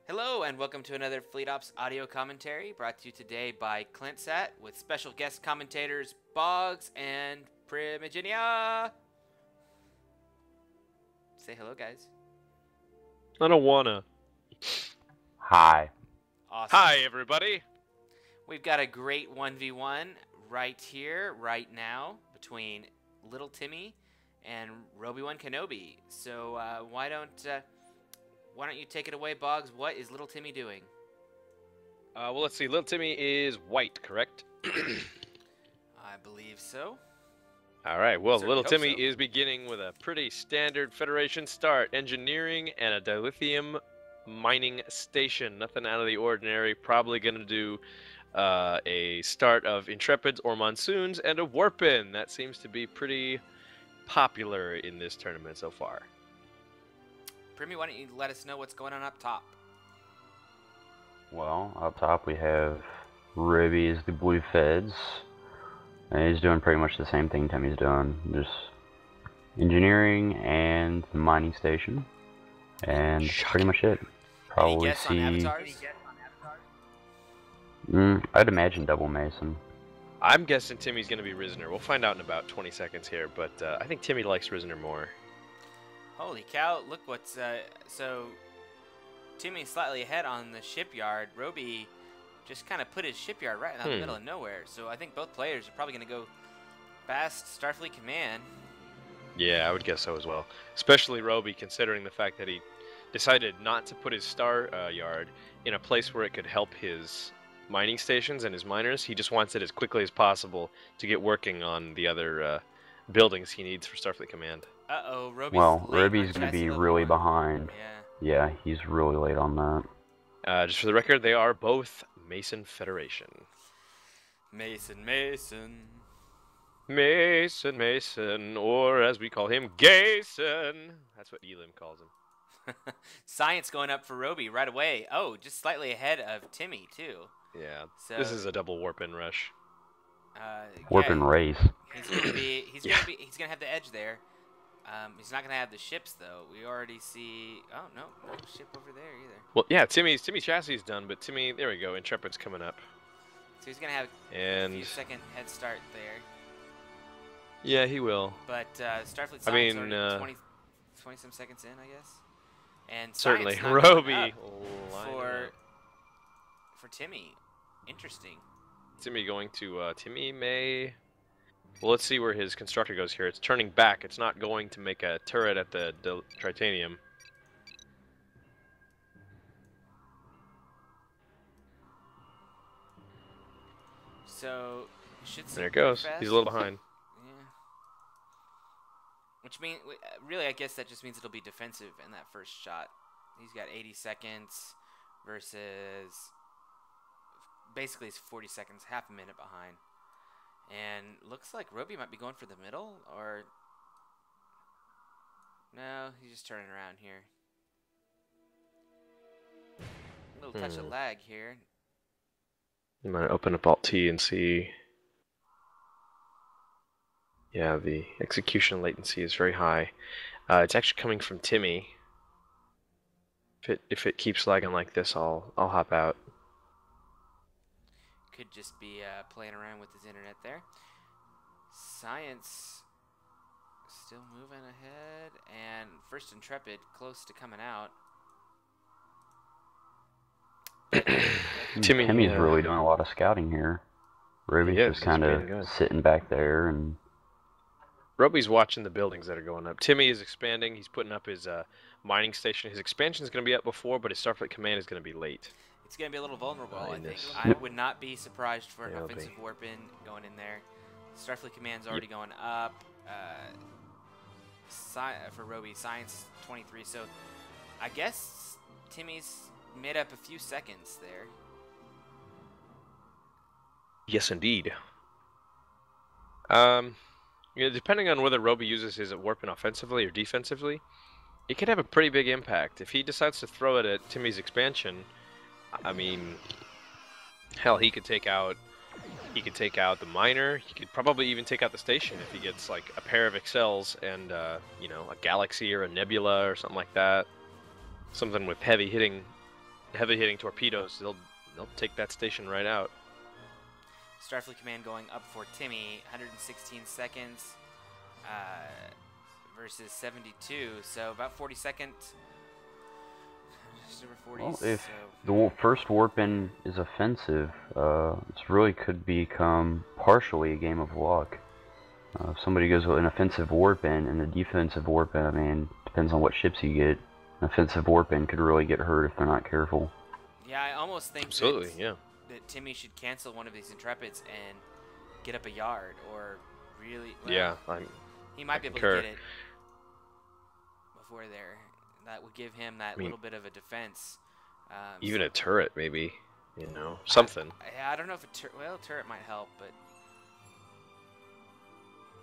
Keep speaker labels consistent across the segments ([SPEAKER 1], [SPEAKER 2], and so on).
[SPEAKER 1] Hello and welcome to another Fleet Ops audio commentary brought to you today by ClintSat with special guest commentators Boggs and Primiginia. Say hello, guys.
[SPEAKER 2] I don't wanna.
[SPEAKER 3] Hi.
[SPEAKER 1] Awesome.
[SPEAKER 2] Hi, everybody.
[SPEAKER 1] We've got a great 1v1 right here, right now, between Little Timmy and Robe Kenobi. So why don't you take it away, Boggs? What is Little Timmy doing?
[SPEAKER 2] Well, let's see. Little Timmy is white, correct?
[SPEAKER 1] I believe so.
[SPEAKER 2] All right. Well,
[SPEAKER 1] Certainly
[SPEAKER 2] Little
[SPEAKER 1] hope
[SPEAKER 2] Timmy
[SPEAKER 1] so.
[SPEAKER 2] is beginning with a pretty standard Federation start: engineering and a dilithium mining station. Nothing out of the ordinary. Probably gonna do a start of Intrepids or Monsoons and a Warpin. That seems to be pretty popular in this tournament so far.
[SPEAKER 1] Primi, why don't you let us know what's going on up top?
[SPEAKER 3] Well, up top we have Ruby is the blue feds. And he's doing pretty much the same thing Timmy's doing. Just engineering and the mining station. And that's pretty much it. Probably
[SPEAKER 1] Any guess on avatars?
[SPEAKER 3] I'd imagine Double Mason.
[SPEAKER 2] I'm guessing Timmy's gonna be Risner. We'll find out in about 20 seconds here, but I think Timmy likes Risner more.
[SPEAKER 1] Holy cow, look what's, so Timmy's slightly ahead on the shipyard. Roby just kind of put his shipyard right in the middle of nowhere. So I think both players are probably going to go past Starfleet Command.
[SPEAKER 2] Yeah, I would guess so as well. Especially Roby, considering the fact that he decided not to put his star yard in a place where it could help his mining stations and his miners. He just wants it as quickly as possible to get working on the other buildings he needs for Starfleet Command.
[SPEAKER 1] Uh-oh, Roby's
[SPEAKER 3] Well,
[SPEAKER 1] late
[SPEAKER 3] Ruby's
[SPEAKER 1] on
[SPEAKER 3] going to be
[SPEAKER 1] chassis
[SPEAKER 3] really
[SPEAKER 1] level 1.
[SPEAKER 3] behind. Yeah, he's really late on that.
[SPEAKER 2] Just for the record, they are both Mason Federation.
[SPEAKER 1] Mason.
[SPEAKER 2] Mason, or as we call him, Gayson. That's what Elim calls him.
[SPEAKER 1] Science going up for Roby right away. Oh, just slightly ahead of Timmy, too.
[SPEAKER 2] Yeah,
[SPEAKER 1] So,
[SPEAKER 2] this is a double warp-in rush.
[SPEAKER 3] Warping race.
[SPEAKER 1] He's gonna have the edge there. He's not gonna have the ships though. We already see. Oh no ship over there either.
[SPEAKER 2] Well, yeah, Timmy's chassis is done, but Timmy, there we go. Intrepid's coming up.
[SPEAKER 1] So he's gonna have a few second head start there.
[SPEAKER 2] Yeah, he will.
[SPEAKER 1] But Starfleet Science already 20 some seconds in, I guess. And
[SPEAKER 2] certainly,
[SPEAKER 1] Science
[SPEAKER 2] Roby
[SPEAKER 1] for Timmy. Interesting.
[SPEAKER 2] Timmy going to Timmy may. Well, let's see where his constructor goes here. It's turning back. It's not going to make a turret at the Tritanium.
[SPEAKER 1] So, should see
[SPEAKER 2] there it goes.
[SPEAKER 1] fast.
[SPEAKER 2] He's a little behind.
[SPEAKER 1] Yeah. Which means, really, I guess that just means it'll be defensive in that first shot. He's got 80 seconds versus basically it's 40 seconds, half a minute behind. And looks like Roby might be going for the middle, or no, he's just turning around here. A little touch of lag here.
[SPEAKER 2] I'm gonna open up Alt-T and see. Yeah, the execution latency is very high. It's actually coming from Timmy. If it keeps lagging like this, I'll hop out.
[SPEAKER 1] Could just be playing around with his internet there. Science still moving ahead, and first Intrepid close to coming out.
[SPEAKER 3] Timmy's really doing a lot of scouting here. Ruby's just kind of sitting back there, and
[SPEAKER 2] Roby's watching the buildings that are going up. Timmy is expanding. He's putting up his mining station. His expansion is going to be up before, but his Starfleet Command is going to be late.
[SPEAKER 1] It's going to be a little vulnerable, I think. I would not be surprised for an offensive warp-in going in there. Starfleet Command's already going up. For Roby, Science 23. So I guess Timmy's made up a few seconds there.
[SPEAKER 2] Yes, indeed. Depending on whether Roby uses his warp-in offensively or defensively, it could have a pretty big impact. If he decides to throw it at Timmy's expansion, I mean, hell, he could take out He could take out the miner. He could probably even take out the station if he gets like a pair of Excels and you know, a Galaxy or a Nebula or something like that. Something with heavy hitting torpedoes. They'll take that station right out.
[SPEAKER 1] Starfleet Command going up for Timmy, 116 seconds versus 72, so about 40 seconds. Just over 40.
[SPEAKER 3] Well, if
[SPEAKER 1] so.
[SPEAKER 3] the first warp-in is offensive, this really could become partially a game of luck. If somebody goes with an offensive warp-in and a defensive warp-in, I mean, depends on what ships you get. An offensive warp-in could really get hurt if they're not careful.
[SPEAKER 1] Yeah, I almost think that Timmy should cancel one of these Intrepids and get up a yard, or really. Well,
[SPEAKER 2] yeah,
[SPEAKER 1] he might be able to get it before there. That would give him that little bit of a defense.
[SPEAKER 2] Even a turret, maybe. You know, something.
[SPEAKER 1] I don't know if a turret might help, but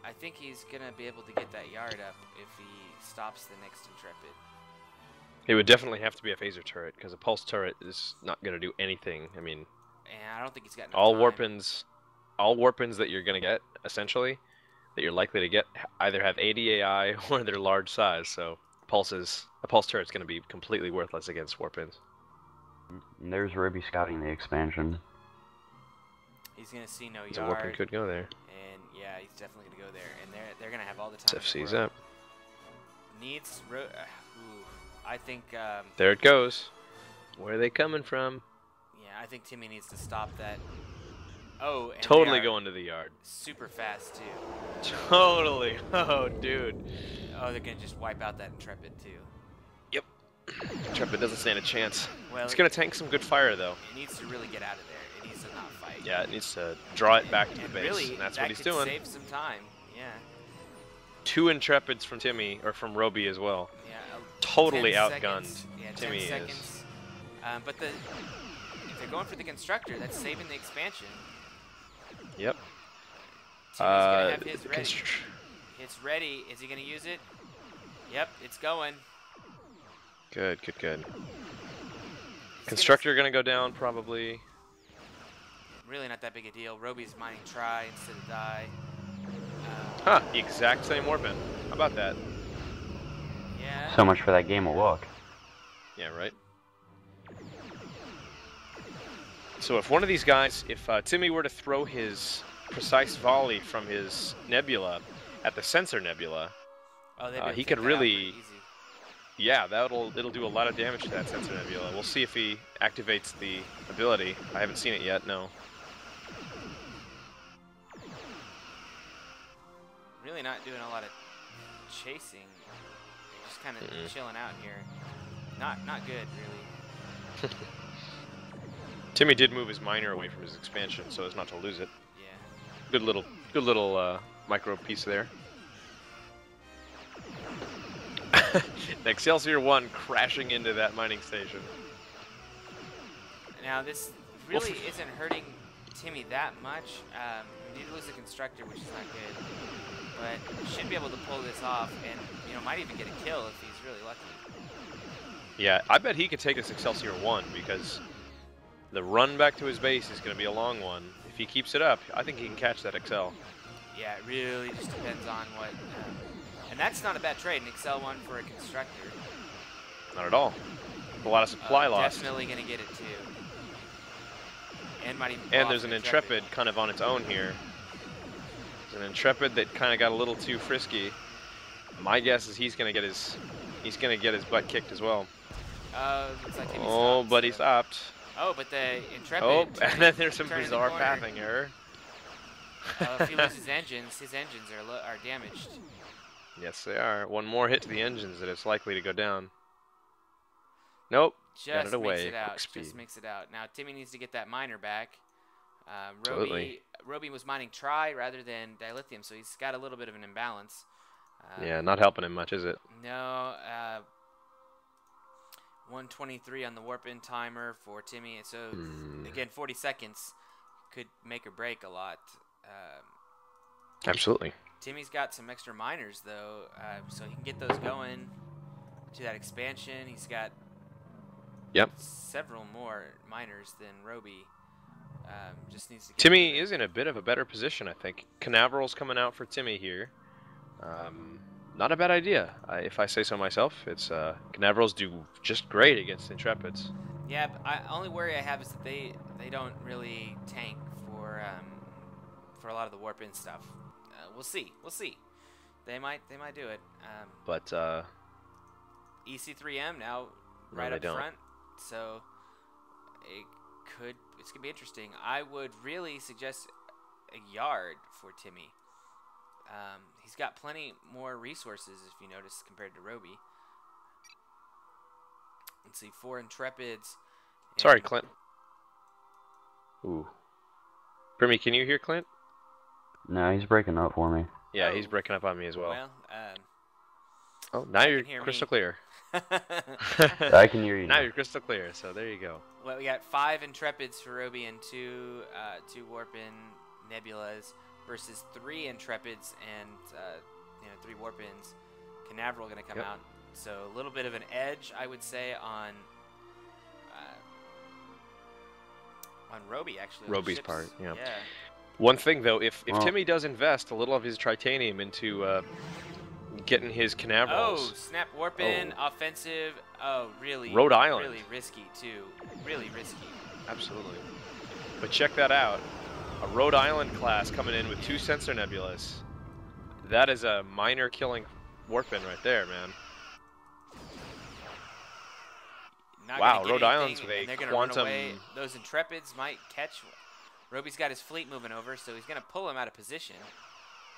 [SPEAKER 1] I think he's gonna be able to get that yard up if he stops the next Intrepid.
[SPEAKER 2] It would definitely have to be a phaser turret, because a pulse turret is not gonna do anything. I mean,
[SPEAKER 1] and I don't think he's got enough
[SPEAKER 2] all
[SPEAKER 1] time.
[SPEAKER 2] all warpins that you're gonna get, essentially, that you're likely to get, either have 80 AI or they're large size. So a pulse turret's gonna be completely worthless against warpins.
[SPEAKER 3] And there's Robe scouting the expansion.
[SPEAKER 1] He's gonna see no yard.
[SPEAKER 2] So warpin could go there.
[SPEAKER 1] And yeah, he's definitely gonna go there, and they're gonna have all the time.
[SPEAKER 2] FC's up.
[SPEAKER 1] Needs. I think.
[SPEAKER 2] There it goes. Where are they coming from?
[SPEAKER 1] Yeah, I think Timmy needs to stop that. Oh, and
[SPEAKER 2] totally going to the yard.
[SPEAKER 1] Super fast too.
[SPEAKER 2] Totally. Oh, dude.
[SPEAKER 1] Oh, they're gonna just wipe out that Intrepid too.
[SPEAKER 2] Yep. Intrepid doesn't stand a chance.
[SPEAKER 1] Well,
[SPEAKER 2] it's gonna tank some good fire though.
[SPEAKER 1] It needs to really get out of there. It needs to not fight.
[SPEAKER 2] Yeah, it needs to draw it back to the base,
[SPEAKER 1] really,
[SPEAKER 2] and that's
[SPEAKER 1] that
[SPEAKER 2] what he's
[SPEAKER 1] could
[SPEAKER 2] doing.
[SPEAKER 1] Save some time. Yeah.
[SPEAKER 2] 2 Intrepids from Timmy, or from Robe as well.
[SPEAKER 1] Yeah.
[SPEAKER 2] Totally outgunned.
[SPEAKER 1] Seconds. Yeah,
[SPEAKER 2] Timmy
[SPEAKER 1] 10 seconds. But if they're going for the constructor, that's saving the expansion.
[SPEAKER 2] Yep.
[SPEAKER 1] Timmy's gonna have his ready. It's ready. Is he gonna use it? Yep, it's going.
[SPEAKER 2] Good. Constructor gonna go down probably.
[SPEAKER 1] Really not that big a deal. Roby's mining try instead of die.
[SPEAKER 2] Huh, the exact same warpin. How about that?
[SPEAKER 1] Yeah.
[SPEAKER 3] So much for that game of luck.
[SPEAKER 2] Yeah, right. So if one of these guys, if Timmy were to throw his precise volley from his nebula at the sensor nebula, he could really, yeah, it'll do a lot of damage to that sensor nebula. We'll see if he activates the ability. I haven't seen it yet. No.
[SPEAKER 1] Really not doing a lot of chasing. Just kind of chilling out here. Not good, really.
[SPEAKER 2] Timmy did move his miner away from his expansion so as not to lose it.
[SPEAKER 1] Yeah.
[SPEAKER 2] Good little micro piece there. The Excelsior 1 crashing into that mining station.
[SPEAKER 1] Now this really isn't hurting Timmy that much. He did lose the constructor, which is not good, but should be able to pull this off, and might even get a kill if he's really lucky.
[SPEAKER 2] Yeah, I bet he could take this Excelsior 1 because the run back to his base is going to be a long one. If he keeps it up, I think he can catch that Excel.
[SPEAKER 1] Yeah, it really just depends on what. And that's not a bad trade, an Excel 1 for a constructor.
[SPEAKER 2] Not at all. A lot of supply loss.
[SPEAKER 1] Definitely going to get it too. And might even.
[SPEAKER 2] And there's an Intrepid kind of on its own here. There's an Intrepid that kind of got a little too frisky. My guess is he's going to get his butt kicked as well.
[SPEAKER 1] Looks like he
[SPEAKER 2] stopped, but he stopped.
[SPEAKER 1] Oh, but the Intrepid.
[SPEAKER 2] Oh, and then there's some bizarre pathing error.
[SPEAKER 1] If he loses his engines are damaged.
[SPEAKER 2] Yes, they are. One more hit to the engines that it's likely to go down. Nope. Got it away.
[SPEAKER 1] Just makes it out. Now Timmy needs to get that miner back. Robe was mining tri rather than dilithium, so he's got a little bit of an imbalance.
[SPEAKER 2] Yeah, not helping him much, is it?
[SPEAKER 1] No. 123 on the warp-in timer for Timmy. So again, 40 seconds could make or break a lot.
[SPEAKER 2] Absolutely.
[SPEAKER 1] Timmy's got some extra miners though, so he can get those going to that expansion. He's got several more miners than Robe. Just needs to get
[SPEAKER 2] Timmy
[SPEAKER 1] moving.
[SPEAKER 2] is in a bit of a better position, I think. Canaveral's coming out for Timmy here. Not a bad idea, if I say so myself. It's Canaverals do just great against Intrepids.
[SPEAKER 1] Yeah, but only worry I have is that they don't really tank for a lot of the warp in stuff. We'll see. We'll see. They might do it.
[SPEAKER 2] But
[SPEAKER 1] EC3M now
[SPEAKER 2] No,
[SPEAKER 1] right
[SPEAKER 2] they
[SPEAKER 1] up
[SPEAKER 2] don't.
[SPEAKER 1] front, so it's gonna be interesting. I would really suggest a yard for Timmy. He's got plenty more resources, if you notice, compared to Roby. Let's see, 4 Intrepids.
[SPEAKER 2] sorry,
[SPEAKER 1] and-
[SPEAKER 2] Clint. Ooh. Primmy, can you hear Clint?
[SPEAKER 3] No, he's breaking up for me.
[SPEAKER 2] Yeah,
[SPEAKER 1] Oh.
[SPEAKER 2] he's breaking up on me as well.
[SPEAKER 1] Well,
[SPEAKER 2] Oh, now you're
[SPEAKER 1] can hear
[SPEAKER 2] crystal
[SPEAKER 1] me.
[SPEAKER 2] clear.
[SPEAKER 3] I can hear you.
[SPEAKER 2] Now you're crystal clear, so there you go.
[SPEAKER 1] well, we got 5 Intrepids for Roby and 2 Warp-in Nebulas versus 3 Intrepids and 3 Warp-ins. Canaveral going to come
[SPEAKER 2] Yep.
[SPEAKER 1] out, so a little bit of an edge, I would say, on Roby actually. on the
[SPEAKER 2] Roby's
[SPEAKER 1] ships.
[SPEAKER 2] part, yeah.
[SPEAKER 1] Yeah.
[SPEAKER 2] One thing though, if
[SPEAKER 3] Well-
[SPEAKER 2] Timmy does invest a little of his tritanium into getting his
[SPEAKER 1] Oh,
[SPEAKER 2] Canaverals,
[SPEAKER 1] snap Warp-in, offensive. Oh, really?
[SPEAKER 2] Rhode Island.
[SPEAKER 1] Really risky too. Really risky.
[SPEAKER 2] absolutely. But check that out, a Rhode Island class coming in with 2 sensor nebulas. That is a minor killing warp-in right there, man.
[SPEAKER 1] Not
[SPEAKER 2] Wow,
[SPEAKER 1] gonna get
[SPEAKER 2] Rhode Island's
[SPEAKER 1] anything,
[SPEAKER 2] with a
[SPEAKER 1] and they're gonna
[SPEAKER 2] quantum-
[SPEAKER 1] run away. Those Intrepids might catch. Roby's got his fleet moving over, so he's gonna pull him out of position.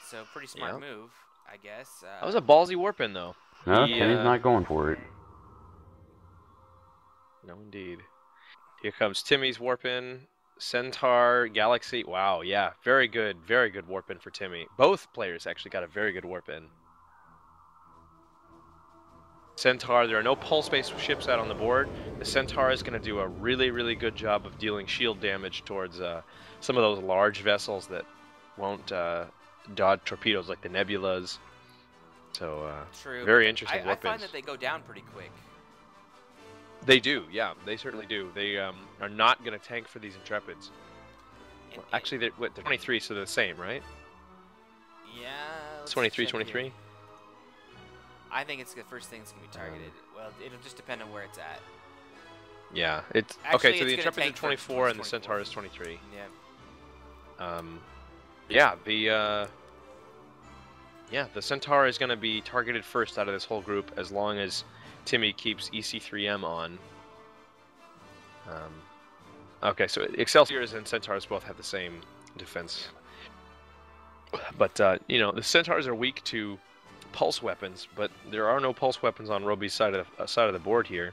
[SPEAKER 1] So pretty smart
[SPEAKER 2] Yep.
[SPEAKER 1] move, I guess.
[SPEAKER 2] That was a ballsy warp-in though.
[SPEAKER 3] No,
[SPEAKER 2] He,
[SPEAKER 3] Timmy's not going for it.
[SPEAKER 2] No, indeed. Here comes Timmy's warp-in. Centaur, Galaxy. Wow, yeah. Very good warp-in for Timmy. Both players actually got a very good warp-in. Centaur, there are no pulse-based ships out on the board. The Centaur is going to do a really, really good job of dealing shield damage towards some of those large vessels that won't dodge torpedoes like the Nebulas. So,
[SPEAKER 1] True.
[SPEAKER 2] very
[SPEAKER 1] but
[SPEAKER 2] interesting
[SPEAKER 1] I
[SPEAKER 2] warp-ins.
[SPEAKER 1] find that they go down pretty quick.
[SPEAKER 2] They do, yeah, they certainly do. They are not going to tank for these Intrepids.
[SPEAKER 1] And-
[SPEAKER 2] Actually, they're 23, so they're the same, right?
[SPEAKER 1] yeah. let's
[SPEAKER 2] 23,
[SPEAKER 1] check here.
[SPEAKER 2] 23?
[SPEAKER 1] I think it's the first thing that's gonna be targeted. Well, it'll just depend on where it's at.
[SPEAKER 2] Yeah, it's
[SPEAKER 1] Actually,
[SPEAKER 2] okay. So the
[SPEAKER 1] it's gonna
[SPEAKER 2] Intrepids are
[SPEAKER 1] tank for
[SPEAKER 2] 24 and the
[SPEAKER 1] 24.
[SPEAKER 2] Centaur is 23.
[SPEAKER 1] Yeah.
[SPEAKER 2] The Centaur is going to be targeted first out of this whole group as long as Timmy keeps EC3M on. Okay, so Excelsiors and Centaurs both have the same defense. But, the Centaurs are weak to pulse weapons, but there are no pulse weapons on Roby's side of the board here.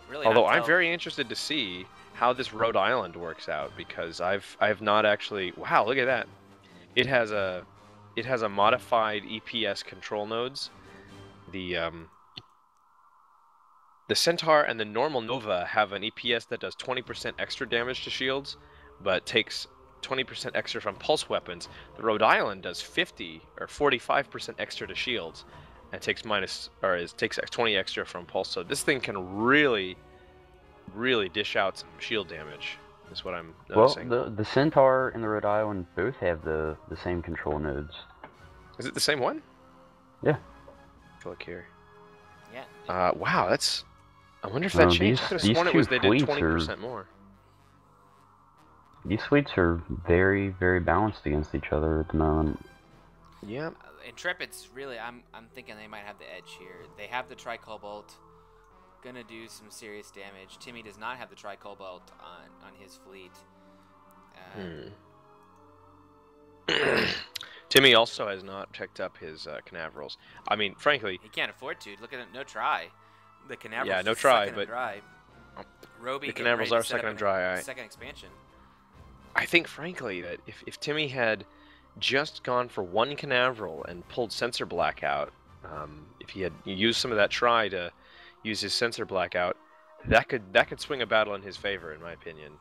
[SPEAKER 1] Really.
[SPEAKER 2] Although
[SPEAKER 1] not
[SPEAKER 2] I'm
[SPEAKER 1] tell-
[SPEAKER 2] very interested to see how this Rhode Island works out, because I've not actually. Wow, look at that! It has a modified EPS control nodes. The Centaur and the normal Nova have an EPS that does 20% extra damage to shields, but takes 20% extra from pulse weapons. The Rhode Island does 50 or 45% extra to shields, and takes 20 extra from pulse. So this thing can really dish out some shield damage. Is what I'm noticing.
[SPEAKER 3] Well, the Centaur and the Rhode Island both have the same control nodes.
[SPEAKER 2] Is it the same one?
[SPEAKER 3] Yeah.
[SPEAKER 2] Look here.
[SPEAKER 1] Yeah.
[SPEAKER 2] Wow, that's. I wonder if that changed. I could have
[SPEAKER 3] these
[SPEAKER 2] sworn it
[SPEAKER 3] two
[SPEAKER 2] was they did
[SPEAKER 3] fleets
[SPEAKER 2] 20% more.
[SPEAKER 3] These fleets are very, very balanced against each other at the moment.
[SPEAKER 2] Yeah.
[SPEAKER 1] Intrepids, really, I'm thinking they might have the edge here. They have the Tricobalt, gonna do some serious damage. Timmy does not have the Tricobalt on his fleet.
[SPEAKER 2] Timmy also has not picked up his Canaverals. I mean, frankly,
[SPEAKER 1] He can't afford to. Look at it, no try. The Canaverals.
[SPEAKER 2] Yeah, no
[SPEAKER 1] is
[SPEAKER 2] try,
[SPEAKER 1] sucking
[SPEAKER 2] but-
[SPEAKER 1] and dry. Roby
[SPEAKER 2] the
[SPEAKER 1] getting ready
[SPEAKER 2] Canaverals
[SPEAKER 1] to
[SPEAKER 2] are
[SPEAKER 1] set up
[SPEAKER 2] sucking and dry.
[SPEAKER 1] Second expansion.
[SPEAKER 2] I think, frankly, that if Timmy had just gone for one Canaveral and pulled Sensor Blackout, if he had used some of that try to use his Sensor Blackout, that could swing a battle in his favor, in my opinion.